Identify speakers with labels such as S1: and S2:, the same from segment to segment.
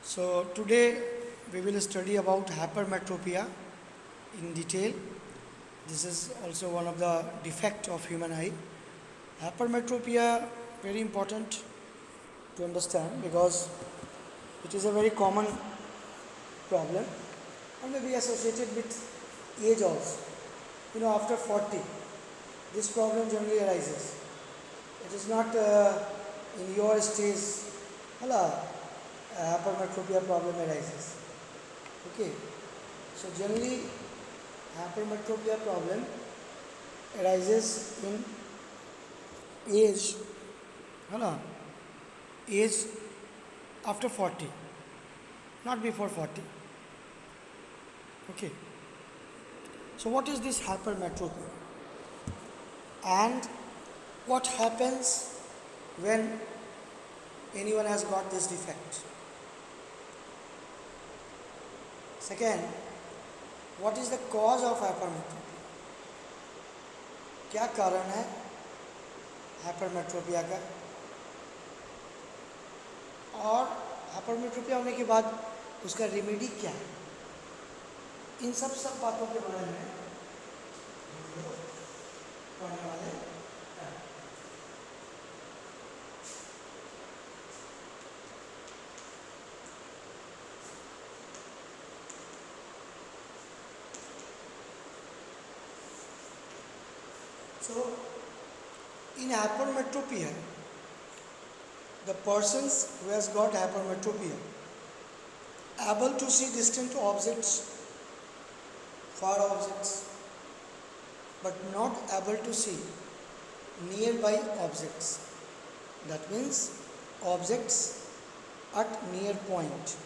S1: So today we will study about hypermetropia in detail. This is also one of the defect of human eye. Hypermetropia very important to understand because it is a very common problem and may be associated with age also. After 40, this problem generally arises. It is not in your stage, hypermetropia problem arises. Okay, so generally hypermetropia problem arises in age, age after 40, not before 40. Okay, so what is this hypermetropia and what happens when anyone has got this defect? Second, what is the cause of hypermetropia? क्या कारण है hypermetropia का, और hypermetropia होने के बाद उसका remedy क्या है? इन सब बातों के बारे में पढ़ने वाले हैं। So, in hypermetropia, the persons who has got hypermetropia able to see distant objects, far objects, but not able to see nearby objects. That means objects at near point,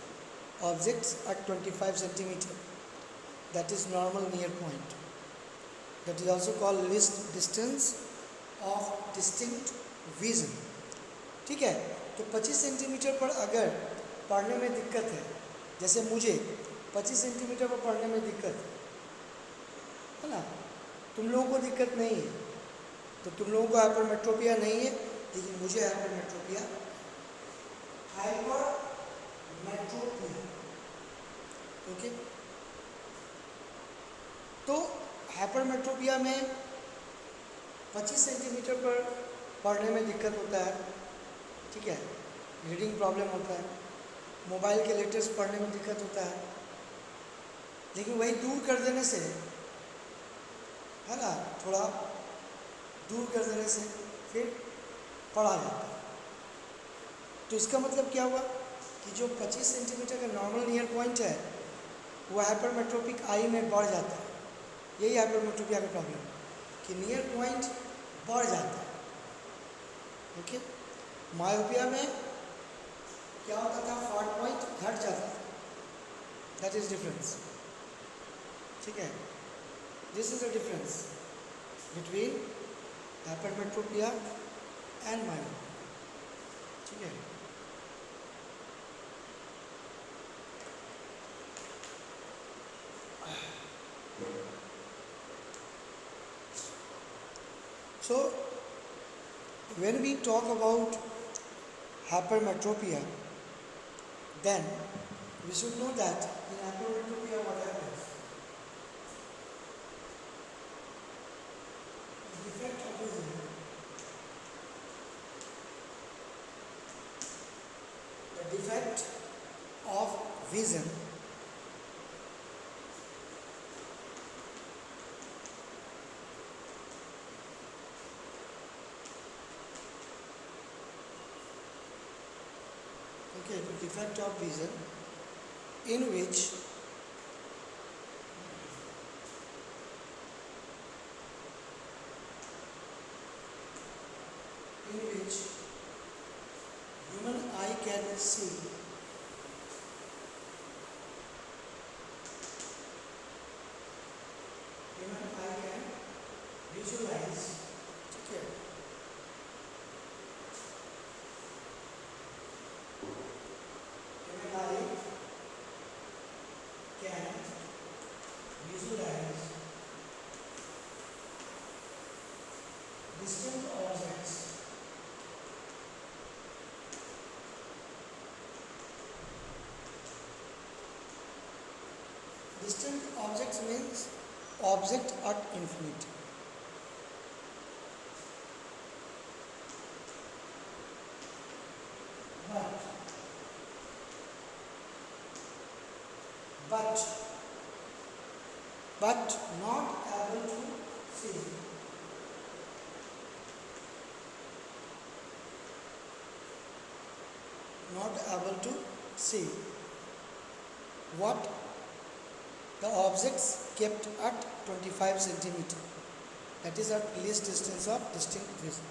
S1: objects at 25 centimeter, that is normal near point. That is also called least distance of distinct vision. ठीक है, तो 25 centimetre पर अगर पढ़ने में दिक्कत है, जैसे मुझे 25 सेंटीमीटर पर पढ़ने में दिक्कत है ना, तुम लोगों को दिक्कत नहीं है, तो तुम लोगों को हाइपरमेट्रोपिया नहीं है, लेकिन मुझे हाइपरमेट्रोपिया ओके। तो हाइपरमेट्रोपिया में 25 सेंटीमीटर पर पढ़ने में दिक्कत होता है, ठीक है, रीडिंग प्रॉब्लम होता है, मोबाइल के लेटर्स पढ़ने में दिक्कत होता है, लेकिन वही दूर कर देने से, है ना, थोड़ा दूर कर देने से फिर पढ़ा जाता है। तो इसका मतलब क्या हुआ कि जो 25 सेंटीमीटर का नॉर्मल नियर पॉइंट है वो हाइपरमेट्रोपिक आई में बढ़ जाता है। यही हाइपरमेट्रोपिया का प्रॉब्लम कि नियर पॉइंट बढ़ जाता है। ओके, मायोपिया में क्या होता था, फार पॉइंट घट जाता था। दैट इज डिफरेंस, ठीक है। This is the difference between hypermetropia and myopia, ठीक है। So, when we talk about hypermetropia, then we should know that in hypermetropia what happens? The defect of vision, the defect of vision the defect of vision in which human eye can see visualize, ठीक है, can visualize distant objects Distant objects means object at infinity. But not able to see. Not able to see what the objects kept at 25 centimeter. That is at least distance of distinct vision.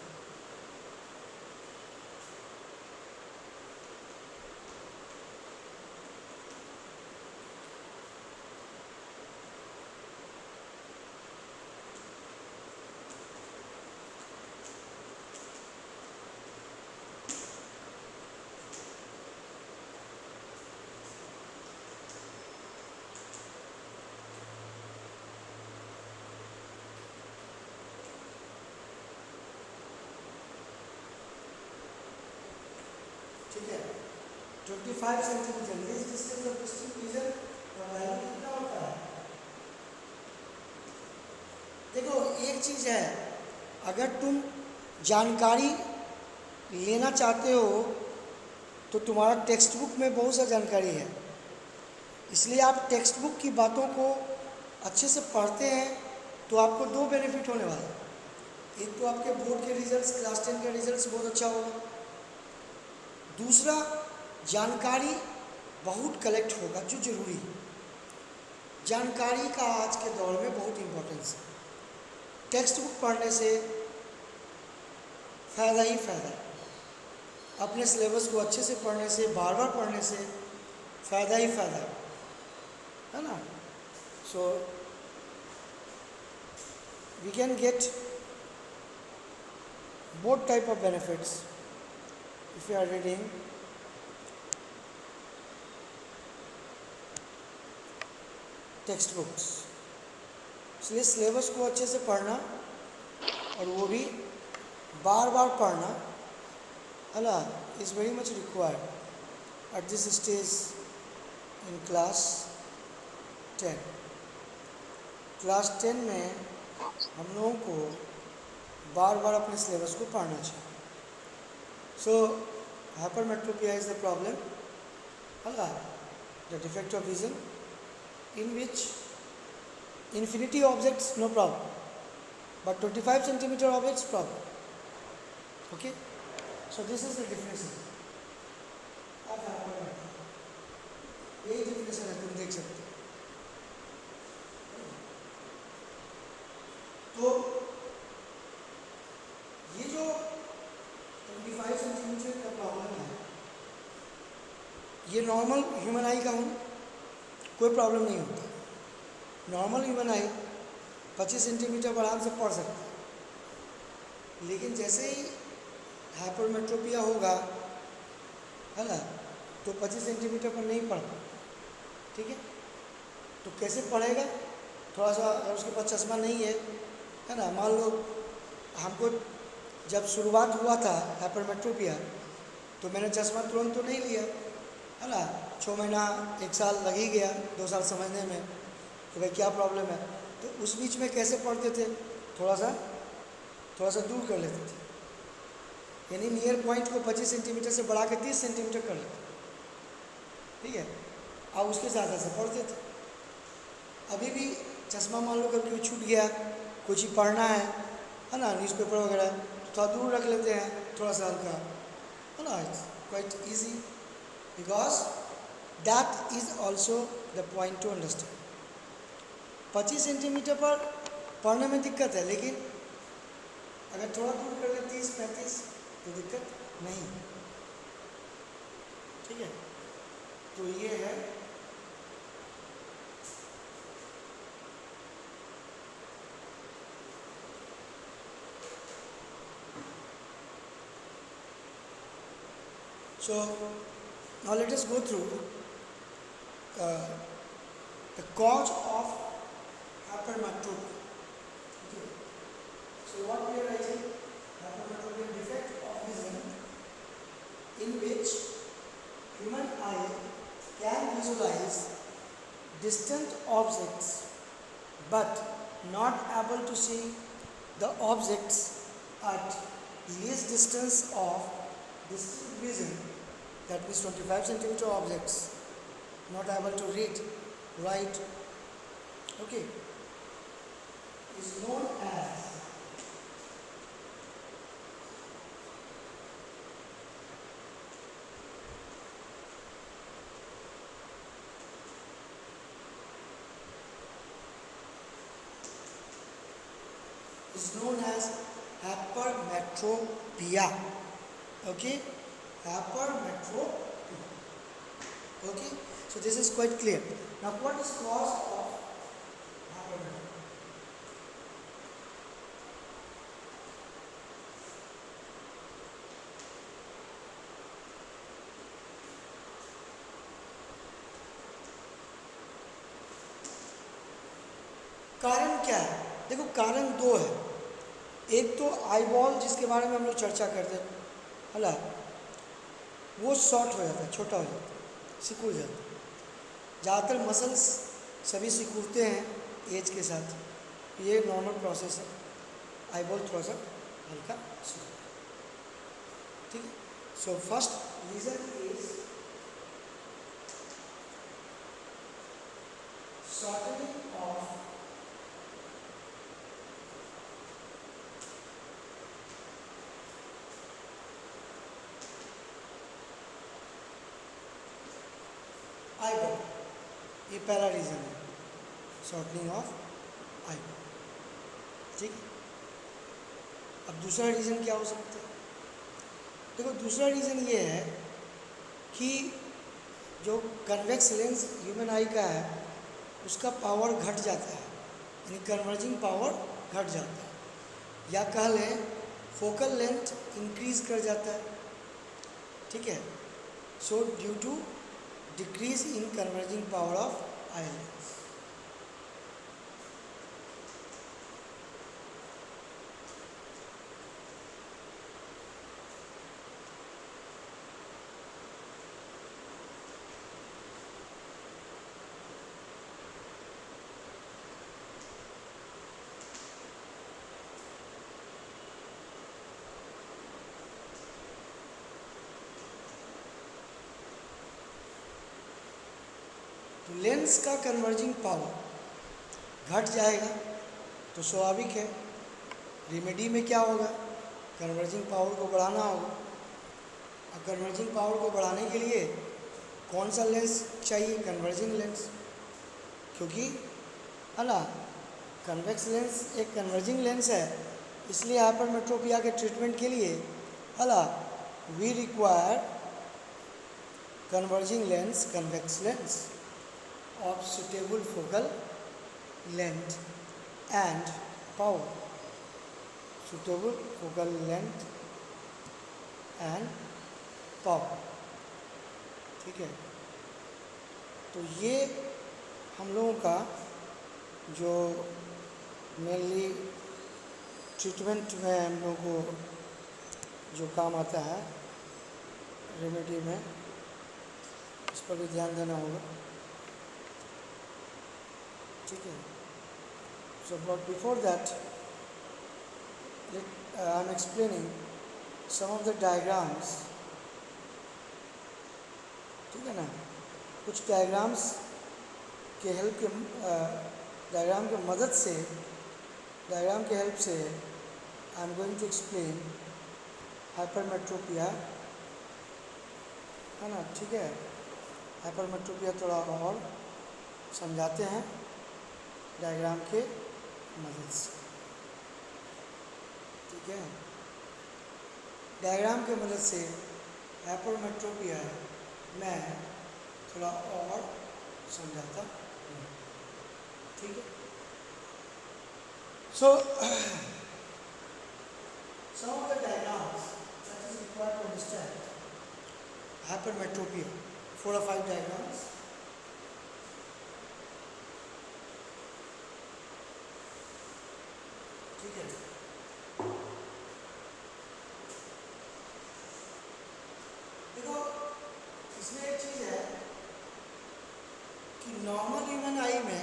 S1: ठीक है, 25 centimetre least distance of distinct vision का value कितना होता है? देखो एक चीज है, अगर तुम जानकारी लेना चाहते हो तो तुम्हारा टेक्स्ट बुक में बहुत सा जानकारी है, इसलिए आप टेक्स्ट बुक की बातों को अच्छे से पढ़ते हैं तो आपको दो बेनिफिट होने वाला है। एक तो आपके बोर्ड के रिजल्ट्स, क्लास 10 के रिजल्ट्स बहुत अच्छा होगा, दूसरा जानकारी बहुत कलेक्ट होगा जो जरूरी है। जानकारी का आज के दौर में बहुत इम्पोर्टेंस है। टेक्स्ट बुक पढ़ने से फ़ायदा ही फ़ायदा है, अपने सिलेबस को अच्छे से पढ़ने से, बार बार पढ़ने से फ़ायदा ही फ़ायदा है ना। So we can get both type of benefits if you are reading text books. इसलिए सिलेबस को अच्छे से पढ़ना और वो भी बार बार पढ़ना है ना, is very much required at this stage in class 10। Class 10 में हम लोगों को बार बार अपने सिलेबस को पढ़ना चाहिए। So hypermetropia is the problem, the defect of vision in which infinity objects no problem, but 25 centimeter objects problem. Okay, so this is the definition of hypermetropia. यही definition है, तुम देख सकते हो। तो ये जो 25 सेंटीमीटर का प्रॉब्लम है, ये नॉर्मल ह्यूमन आई का कोई प्रॉब्लम नहीं होता। नॉर्मल ह्यूमन आई 25 सेंटीमीटर पर आराम से पढ़ सकता है, लेकिन जैसे ही हाइपरमेट्रोपिया होगा है ना, तो 25 सेंटीमीटर पर नहीं पढ़ पाता। ठीक है, तो कैसे पढ़ेगा? थोड़ा सा अगर उसके पास चश्मा नहीं है ना, मान लो हमको जब शुरुआत हुआ था हाइपरमेट्रोपिया तो मैंने चश्मा तुरंत तो नहीं लिया है ना, 6 महीना 1 साल लग ही गया, 2 साल समझने में कि भाई क्या प्रॉब्लम है। तो उस बीच में कैसे पढ़ते थे? थोड़ा सा दूर कर लेते थे, यानी नियर पॉइंट को 25 सेंटीमीटर से बढ़ा के 30 सेंटीमीटर कर लेते। ठीक है, अब उसके साथ ऐसे पढ़ते थे। अभी भी चश्मा मान लो कभी छूट गया, कुछ ही पढ़ना है ना, न्यूज़पेपर वगैरह, तो थोड़ा दूर रख लेते हैं, थोड़ा सा हल्का है ना, it's quite easy because that is also the point two understand. 25 centimetre पर पढ़ने में दिक्कत है, लेकिन अगर थोड़ा दूर कर ले 30-35 तो दिक्कत नहीं। ठीक है, तो ये है so now let us go through the cause of hypermetropia. Okay. So what we are writing, hypermetropia defect of vision in which human eye can visualize distant objects but not able to see the objects at least distance of distant vision, that means 25 centimeter objects, not able to read, write, okay, is known as hypermetropia. Okay, hypermetropia. Okay, so this is quite clear. Now, what is cause of hypermetropia? कारण क्या है? देखो, कारण दो है। एक तो eye ball, जिसके बारे में हम लोग चर्चा करते हैं, है ना, वो शॉर्ट हो जाता है, छोटा हो जाता है, सिकुड़ जाता है। ज़्यादातर मसल्स सभी सिकुड़ते हैं एज के साथ, ये नॉर्मल प्रोसेस है। आई बॉल थोड़ा सा हल्का सिकुड़, ठीक है। So first reason is shortening of eye ball, ये पहला रीज़न है, शॉर्टनिंग ऑफ आई बॉल, ठीक है। अब दूसरा रीज़न क्या हो सकता है? देखो, दूसरा रीज़न ये है कि जो कन्वेक्स लेंस ह्यूमन आई का है, उसका पावर घट जाता है, यानी कन्वर्जिंग पावर घट जाता है, या कह लें फोकल लेंथ इंक्रीज कर जाता है, ठीक है। So due to decrease in converging power of eye lens. Lens का कन्वर्जिंग पावर घट जाएगा तो स्वाभाविक है, रेमेडी में क्या होगा, कन्वर्जिंग पावर को बढ़ाना होगा। अब कन्वर्जिंग पावर को बढ़ाने के लिए कौन सा लेंस चाहिए? कन्वर्जिंग लेंस, क्योंकि है ना, कन्वेक्स लेंस एक कन्वर्जिंग लेंस है, इसलिए हाइपरमेट्रोपिया के ट्रीटमेंट के लिए है ना, we require converging lens, convex lens of suitable focal length and power, suitable focal length and power, ठीक है। तो ये हम लोगों का जो मेनली ट्रीटमेंट में हम लोगों को जो काम आता है रेमेडी में, इस पर भी ध्यान देना होगा, ठीक है। So but before that I am explaining some of the diagrams, ठीक है ना। कुछ डायग्राम्स के हेल्प के डायग्राम के मदद से, डायग्राम के हेल्प से I am going to explain hypermetropia, है ना, ठीक है। हाइपरमेट्रोपिया थोड़ा और समझाते हैं डायग्राम के मदद से, ठीक है। डायग्राम के मदद से हाइपरमेट्रोपिया मैं थोड़ा और समझाता हूँ, ठीक है। सो some of the diagrams that is required to understand hypermetropia, 4 or 5 diagrams. ठीक है। देखो, इसमें एक चीज़ है कि नॉर्मल ह्यूमन आई में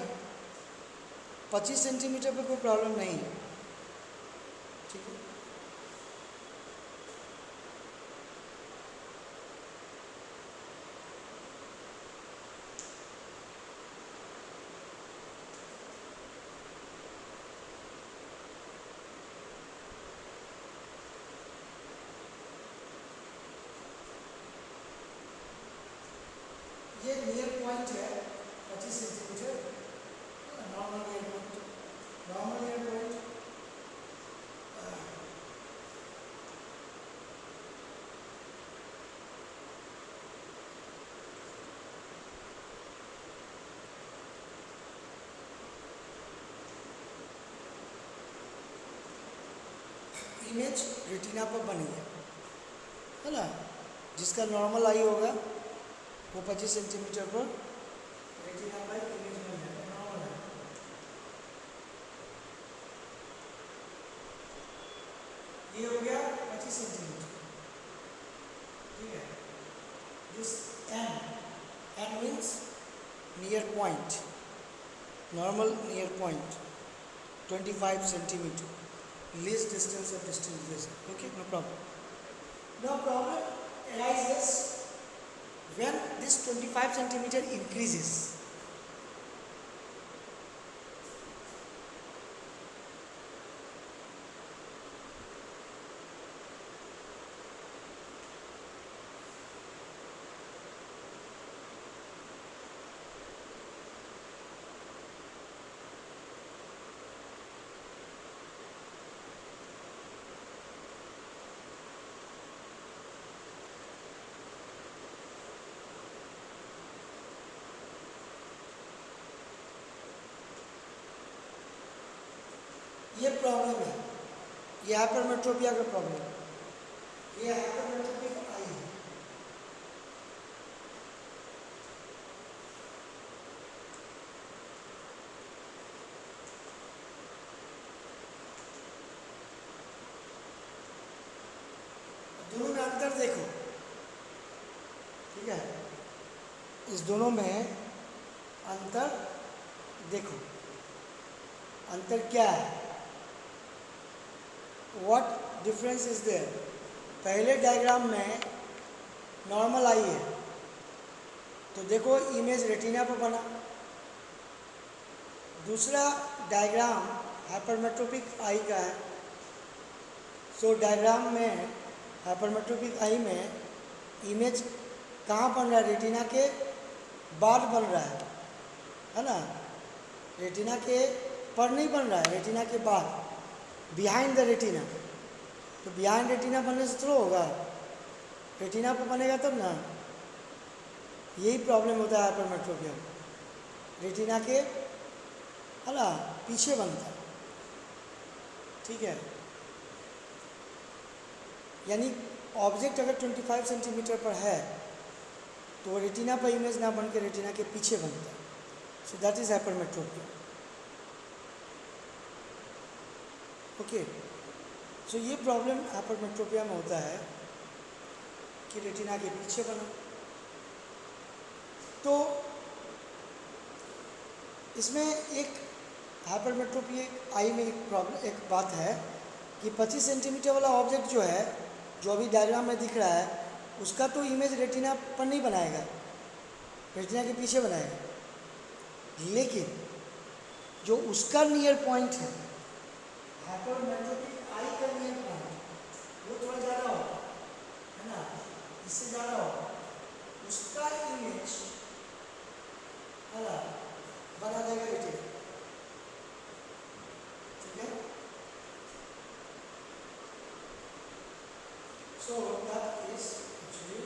S1: 25 सेंटीमीटर पे कोई प्रॉब्लम नहीं है, ठीक है। ये नियर पॉइंट है 25 centimetre, normal near point, normal near point. Image retina पर बनी है ना, जिसका नॉर्मल आई होगा वो 25 सेंटीमीटर पर रेटिना पर इमेज बन जाएगा, नॉर्मल है। ये हो गया 25 सेंटीमीटर, ठीक है। This N means near point, normal near point 25 centimetre, least distance of distant relation. Okay, no problem. No problem arises when this 25 centimeter increases. ये प्रॉब्लम है, ये हाइपरमेट्रोपिया का प्रॉब्लम है, ये हाइपरमेट्रोपिया का आई है। दोनों में अंतर देखो, ठीक है, इस दोनों में अंतर देखो, अंतर क्या है, व्हाट डिफरेंस इज देयर। पहले डायग्राम में नॉर्मल आई है, तो देखो इमेज रेटिना पर बना। दूसरा डायग्राम हाइपरमेट्रोपिक आई का है, सो डायग्राम में हाइपरमेट्रोपिक आई में इमेज कहाँ बन रहा है, रेटिना के बाद बन रहा है ना, रेटिना के पर नहीं बन रहा है, रेटिना के बाद, बिहाइंड द रेटिना। तो बिहाइंड रेटिना बनने से थोड़ा होगा, रेटिना पर बनेगा तब ना। यही प्रॉब्लम होता है हाइपरमेट्रोपिया, रेटिना के है ना पीछे बनता है, ठीक है। यानी ऑब्जेक्ट अगर 25 सेंटीमीटर पर है तो वो रेटिना पर इमेज ना बन के रेटिना के पीछे बनता है, so that is hypermetropia. Okay, so ये प्रॉब्लम हाइपरमेट्रोपिया में होता है कि रेटिना के पीछे बना। तो इसमें एक हाइपरमेट्रोपिया आई में एक प्रॉब्लम, एक बात है कि 25 सेंटीमीटर वाला ऑब्जेक्ट जो है, जो अभी डायग्राम में दिख रहा है, उसका तो इमेज रेटिना पर नहीं बनाएगा, रेटिना के पीछे बनाएगा। लेकिन जो उसका नियर पॉइंट है, हाइपरमेट्रोपिक आई का नियर पॉइंट, वो थोड़ा ज़्यादा होगा, है ना, इससे ज़्यादा होगा, उसका इमेज है ना बना देगा रेटिना, ठीक है। सो दैट इज एक्चुअली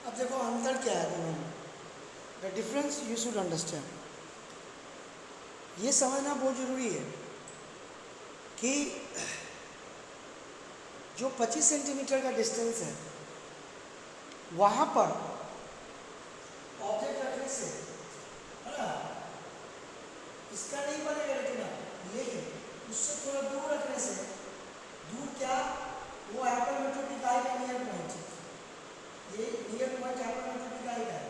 S1: अब देखो अंतर क्या है दोनों में, the difference you should understand. ये समझना बहुत ज़रूरी है कि जो 25 सेंटीमीटर का डिस्टेंस है वहाँ पर ऑब्जेक्ट रखने से, है ना, इसका नहीं बनेगा रेटिना, लेकिन उससे थोड़ा दूर रखने से, दूर क्या, वो हाइपरमेट्रोपिक आई का नियर पॉइंट है, ये नियर पॉइंट हाइपरमेट्रोपिक आई का है।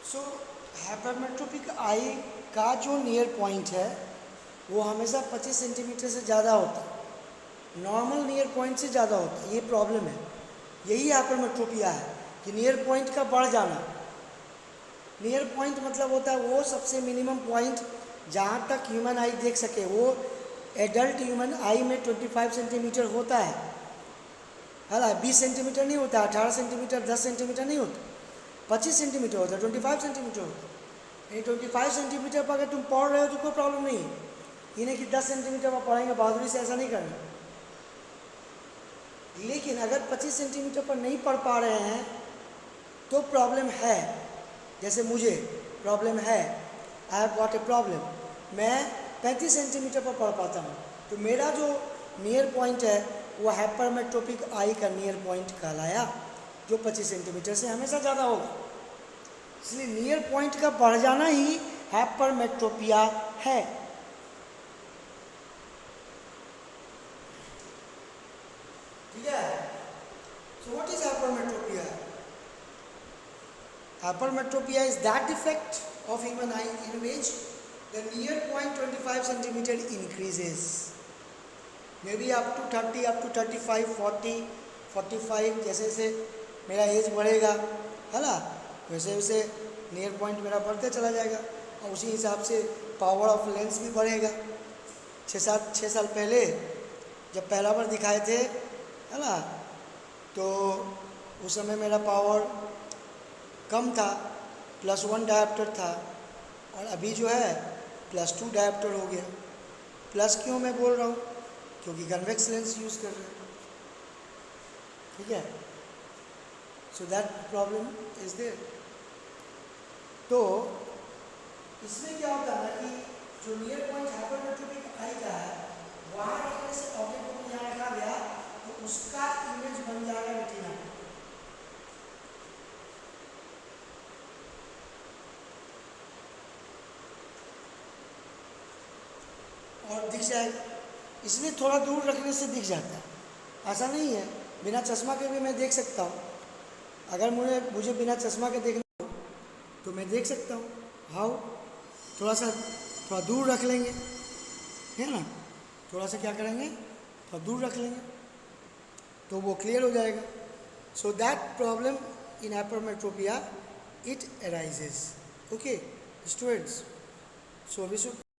S1: सो हाइपरमेट्रोपिक आई का जो नियर पॉइंट है वो हमेशा 25 सेंटीमीटर से ज़्यादा होता है, नॉर्मल नियर पॉइंट से ज़्यादा होता है। ये प्रॉब्लम है, यही हाइपरमेट्रोपिया है कि नियर पॉइंट का बढ़ जाना। नियर पॉइंट मतलब होता है वो सबसे मिनिमम पॉइंट जहाँ तक ह्यूमन आई देख सके। वो एडल्ट ह्यूमन आई में 25 सेंटीमीटर होता है ना, 20 सेंटीमीटर नहीं होता, 18 सेंटीमीटर, 10 सेंटीमीटर नहीं होता, 25 सेंटीमीटर होता है, 25 सेंटीमीटर होता है। यानी 25 सेंटीमीटर पर अगर तुम पढ़ रहे हो तो कोई प्रॉब्लम नहीं है। ये नहीं कि 10 सेंटीमीटर पर पढ़ेंगे, बहादुरी से ऐसा नहीं करना। लेकिन अगर 25 सेंटीमीटर पर नहीं पढ़ पा रहे हैं तो प्रॉब्लम है। जैसे मुझे प्रॉब्लम है, I have got a problem, मैं 35 सेंटीमीटर पर पढ़ पाता हूँ, तो मेरा जो नियर पॉइंट है वो हाइपरमेट्रोपिक आई का नियर पॉइंट कहलाया, जो 25 सेंटीमीटर से हमेशा ज़्यादा होगा। इसलिए नियर पॉइंट का बढ़ जाना ही हाइपरमेट्रोपिया है। ठीक है। So what is hypermetropia? Hypermetropia is that defect of human eye in which the near point 25 centimeter increases, maybe up to 30, up to 35, 40, 45, जैसे जैसे मेरा एज बढ़ेगा, है ना, वैसे वैसे नियर पॉइंट मेरा बढ़ते चला जाएगा और उसी हिसाब से पावर ऑफ लेंस भी बढ़ेगा। 6 साल पहले जब पहला बार दिखाए थे, है ना, तो उस समय मेरा पावर कम था, +1 डायोप्टर था, और अभी जो है +2 डायोप्टर हो गया। प्लस क्यों मैं बोल रहा हूँ? क्योंकि कन्वेक्स लेंस यूज़ कर रहे हैं। ठीक है। So that problem is there. तो इसमें क्या होता है कि जो नियर पॉइंट हाइपरमेट्रोपिक आई का है वहाँ रखने से ऑब्जेक्ट को यहाँ रखा गया तो उसका इमेज बन जाएगा रेटिना। और दिख जाएगा, इसलिए थोड़ा दूर रखने से दिख जाता है। ऐसा नहीं है, बिना चश्मा के भी मैं देख सकता हूँ। अगर मुझे बिना चश्मा के देखना हो तो मैं देख सकता हूँ। हाउ? थोड़ा दूर रख लेंगे, है ना, थोड़ा सा क्या करेंगे, थोड़ा दूर रख लेंगे तो वो क्लियर हो जाएगा। So that problem in hypermetropia it arises. Okay students, so we should